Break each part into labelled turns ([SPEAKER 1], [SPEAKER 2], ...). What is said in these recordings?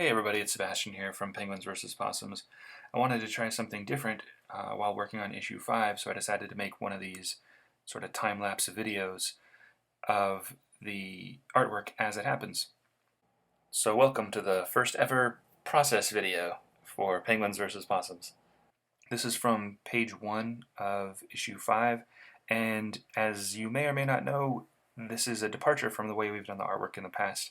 [SPEAKER 1] Hey everybody, it's Sebastian here from Penguins vs. Possums. I wanted to try something different while working on issue 5, so I decided to make one of these sort of time-lapse videos of the artwork as it happens. So welcome to the first ever process video for Penguins vs. Possums. This is from page 1 of issue 5, and as you may or may not know, this is a departure from the way we've done the artwork in the past.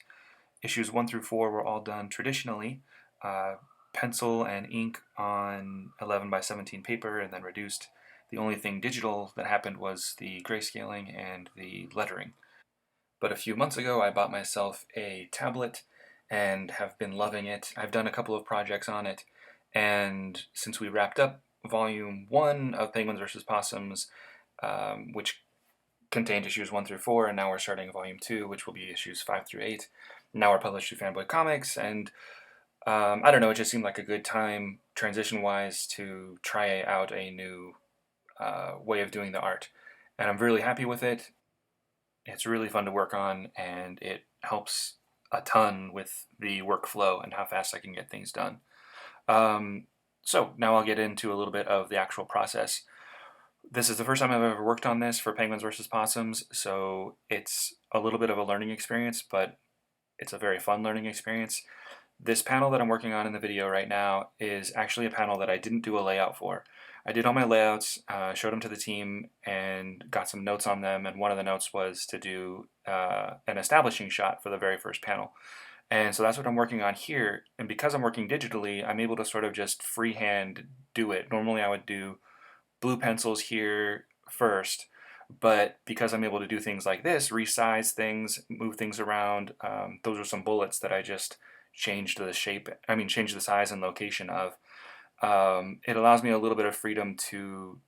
[SPEAKER 1] Issues 1 through 4 were all done traditionally, pencil and ink on 11 by 17 paper and then reduced. The only thing digital that happened was the grayscaling and the lettering. But a few months ago I bought myself a tablet and have been loving it. I've done a couple of projects on it, and since we wrapped up volume 1 of Penguins vs. Possums, which contained issues 1 through 4, and now we're starting volume 2, which will be issues 5 through 8. Now we're published through Fanboy Comics, and I don't know, it just seemed like a good time, transition-wise, to try out a new way of doing the art. And I'm really happy with it. It's really fun to work on, and it helps a ton with the workflow and how fast I can get things done. So now I'll get into a little bit of the actual process. This is the first time I've ever worked on this for Penguins vs. Possums, so it's a little bit of a learning experience, but it's a very fun learning experience. This panel that I'm working on in the video right now is actually a panel that I didn't do a layout for. I did all my layouts, showed them to the team, and got some notes on them, and one of the notes was to do an establishing shot for the very first panel. And so that's what I'm working on here, and because I'm working digitally, I'm able to sort of just freehand do it. Normally I would do blue pencils here first, but because I'm able to do things like this, resize things, move things around, those are some bullets that I just changed the changed the size and location of. It allows me a little bit of freedom to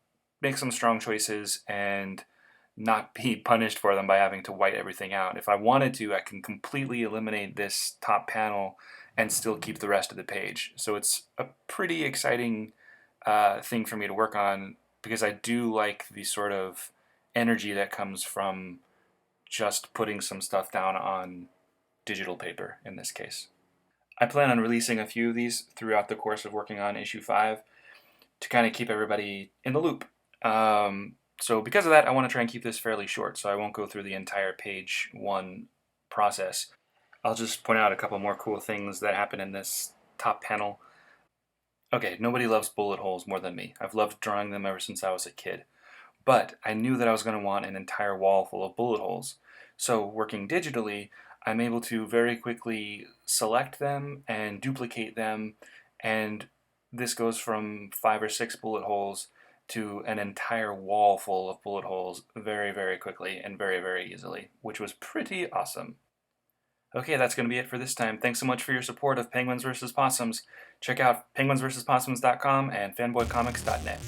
[SPEAKER 1] make some strong choices and not be punished for them by having to white everything out. If I wanted to, I can completely eliminate this top panel and still keep the rest of the page. So it's a pretty exciting thing for me to work on, because I do like the sort of energy that comes from just putting some stuff down on digital paper in this case. I plan on releasing a few of these throughout the course of working on issue 5 to kind of keep everybody in the loop. So because of that, I want to try and keep this fairly short, so I won't go through the entire page 1 process. I'll just point out a couple more cool things that happen in this top panel. Okay, nobody loves bullet holes more than me. I've loved drawing them ever since I was a kid. But I knew that I was going to want an entire wall full of bullet holes. So working digitally, I'm able to very quickly select them and duplicate them, and this goes from 5 or 6 bullet holes to an entire wall full of bullet holes very, very quickly and very, very easily, which was pretty awesome. Okay, that's going to be it for this time. Thanks so much for your support of Penguins vs. Possums. Check out penguinsvspossums.com and fanboycomics.net.